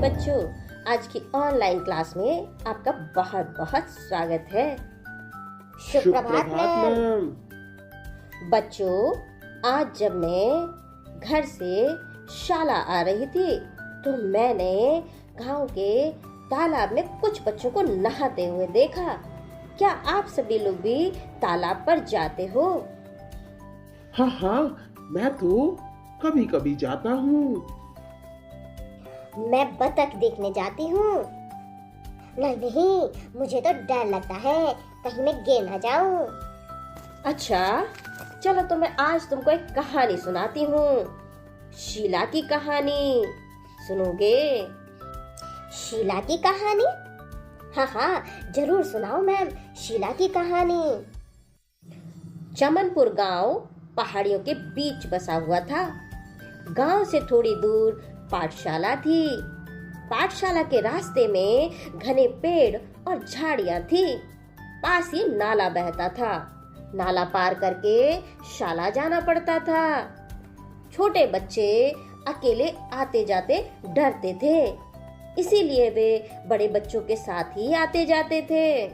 बच्चों, आज की ऑनलाइन क्लास में आपका बहुत बहुत स्वागत है। सुप्रभात मैम। बच्चों, आज जब मैं घर से शाला आ रही थी तो मैंने गांव के तालाब में कुछ बच्चों को नहाते हुए देखा। क्या आप सभी लोग भी तालाब पर जाते हो? हाँ, मैं तो कभी कभी जाता हूँ। मैं बतख देखने जाती हूँ। नहीं, मुझे तो डर लगता है कहीं मैं गिर ना जाऊं। अच्छा, चलो तो मैं आज तुमको एक कहानी सुनाती हूँ। शीला की कहानी सुनोगे? शीला की कहानी? हाँ, जरूर सुनाओ मैम, शीला की कहानी। चमनपुर गांव पहाड़ियों के बीच बसा हुआ था। गांव से थोड़ी दूर पाठशाला थी। पाठशाला के रास्ते में घने पेड़ और झाड़ियां थी। पास ही नाला बहता था। नाला पार करके शाला जाना पड़ता था। छोटे बच्चे अकेले आते जाते डरते थे, इसीलिए वे बड़े बच्चों के साथ ही आते जाते थे।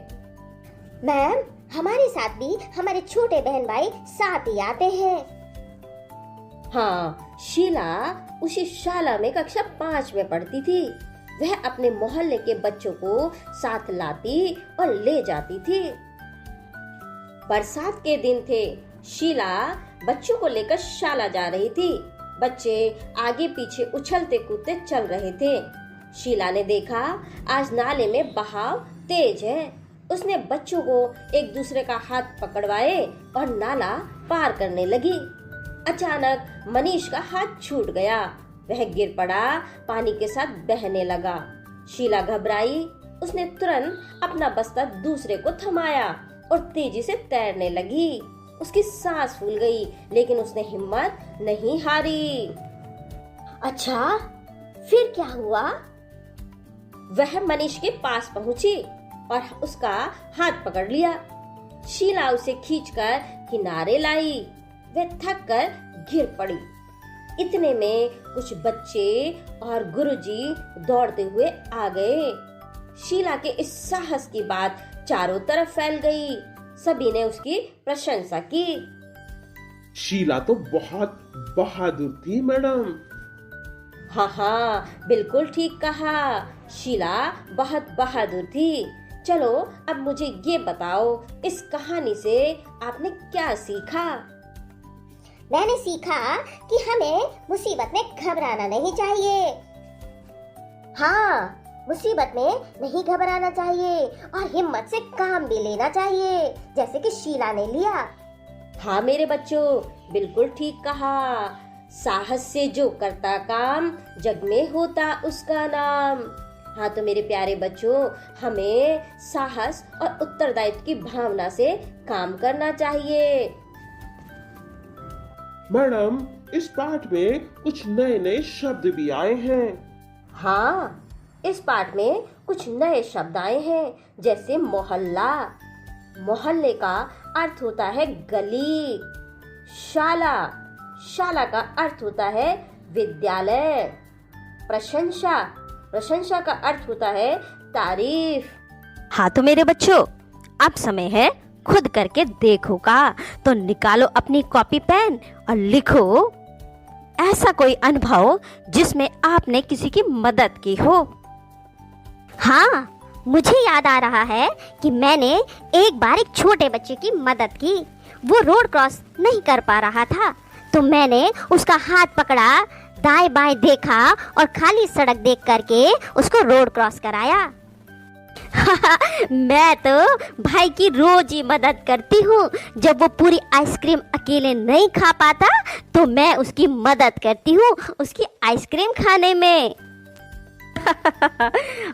मैम, हमारे साथ भी हमारे छोटे बहन भाई साथ ही आते हैं। हाँ, शीला उसी शाला में कक्षा 5 में पढ़ती थी। वह अपने मोहल्ले के बच्चों को साथ लाती और ले जाती थी। बरसात के दिन थे। शीला बच्चों को लेकर शाला जा रही थी। बच्चे आगे पीछे उछलते कूदते चल रहे थे। शीला ने देखा आज नाले में बहाव तेज है। उसने बच्चों को एक दूसरे का हाथ पकड़वाए और नाला पार करने लगी। अचानक मनीष का हाथ छूट गया। वह गिर पड़ा, पानी के साथ बहने लगा। शीला घबराई। उसने तुरंत अपना बस्ता दूसरे को थमाया और तेजी से तैरने लगी। उसकी सांस फूल गई, लेकिन उसने हिम्मत नहीं हारी। अच्छा, फिर क्या हुआ? वह मनीष के पास पहुंची और उसका हाथ पकड़ लिया। शीला उसे खींचकर किनारे लाई। वह थक कर गिर पड़ी। इतने में कुछ बच्चे और गुरुजी दौड़ते हुए आ गए। शीला के इस साहस की बात चारों तरफ फैल गई। सभी ने उसकी प्रशंसा की। शीला तो बहुत बहादुर थी मैडम। हाँ, बिल्कुल ठीक कहा। शीला बहुत बहादुर थी। चलो अब मुझे ये बताओ, इस कहानी से आपने क्या सीखा? मैंने सीखा कि हमें मुसीबत में घबराना नहीं चाहिए। हाँ, मुसीबत में नहीं घबराना चाहिए और हिम्मत से काम भी लेना चाहिए, जैसे कि शीला ने लिया। हाँ मेरे बच्चों, बिल्कुल ठीक कहा। साहस से जो करता काम, जग में होता उसका नाम। हाँ तो मेरे प्यारे बच्चों, हमें साहस और उत्तरदायित्व की भावना से काम करना चाहिए। मैडम, इस पाठ में कुछ नए नए शब्द भी आए हैं। हाँ, इस पाठ में कुछ नए शब्द आए हैं, जैसे मोहल्ला। मोहल्ले का अर्थ होता है गली। शाला, शाला का अर्थ होता है विद्यालय। प्रशंसा, प्रशंसा का अर्थ होता है तारीफ। हाँ तो मेरे बच्चों, अब समय है खुद करके देखो का। तो निकालो अपनी कॉपी पेन और लिखो ऐसा कोई अनुभव जिसमें आपने किसी की मदद की हो। हाँ, मुझे याद आ रहा है कि मैंने एक बार एक छोटे बच्चे की मदद की। वो रोड क्रॉस नहीं कर पा रहा था, तो मैंने उसका हाथ पकड़ा, दाएं बाएं देखा और खाली सड़क देख करके उसको रोड क्रॉस कराया। मैं तो भाई की रोज ही मदद करती हूँ। जब वो पूरी आइसक्रीम अकेले नहीं खा पाता तो मैं उसकी मदद करती हूँ उसकी आइसक्रीम खाने में।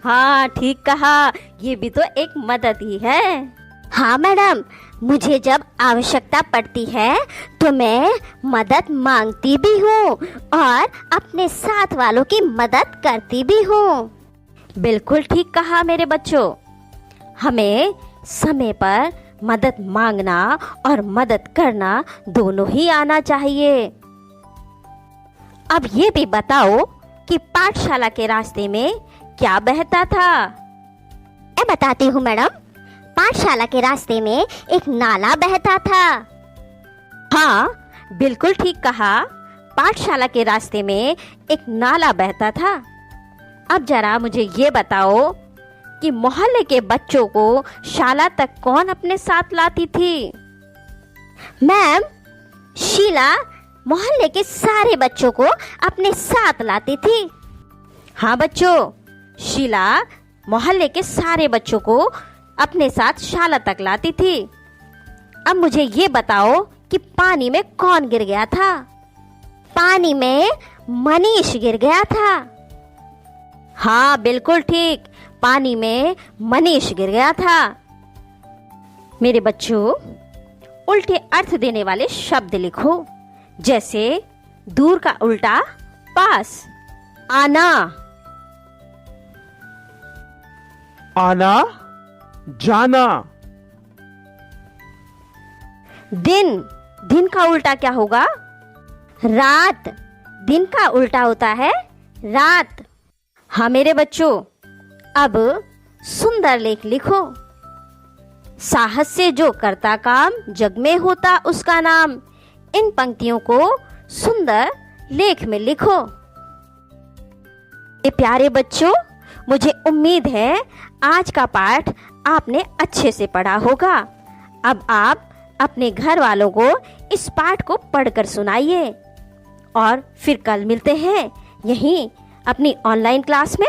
हाँ ठीक कहा, ये भी तो एक मदद ही है। हाँ मैडम, मुझे जब आवश्यकता पड़ती है तो मैं मदद मांगती भी हूँ और अपने साथ वालों की मदद करती भी हूँ। बिल्कुल ठीक कहा मेरे बच्चों, हमें समय पर मदद मांगना और मदद करना दोनों ही आना चाहिए। अब ये भी बताओ कि पाठशाला के रास्ते में क्या बहता था? मैं बताती हूँ मैडम। पाठशाला के रास्ते में एक नाला बहता था। हाँ, बिल्कुल ठीक कहा। पाठशाला के रास्ते में एक नाला बहता था। अब जरा मुझे ये बताओ कि मोहल्ले के बच्चों को शाला तक कौन अपने साथ लाती थी? मैम, शीला मोहल्ले के सारे बच्चों को अपने साथ लाती थी। हाँ बच्चों, शीला मोहल्ले के सारे बच्चों को अपने साथ शाला तक लाती थी। अब मुझे ये बताओ कि पानी में कौन गिर गया था? पानी में मनीष गिर गया था। हाँ, बिल्कुल ठीक, पानी में मनीष गिर गया था। मेरे बच्चों, उल्टे अर्थ देने वाले शब्द लिखो, जैसे दूर का उल्टा पास। आना, आना, जाना। दिन, दिन का उल्टा क्या होगा? रात, दिन का उल्टा होता है रात। हाँ मेरे बच्चों, अब सुंदर लेख लिखो। साहस से जो करता काम, जग में होता उसका नाम। इन पंक्तियों को सुंदर लेख में लिखो। ये प्यारे बच्चों, मुझे उम्मीद है आज का पाठ आपने अच्छे से पढ़ा होगा। अब आप अपने घर वालों को इस पाठ को पढ़कर सुनाइए और फिर कल मिलते हैं यहीं अपनी ऑनलाइन क्लास में।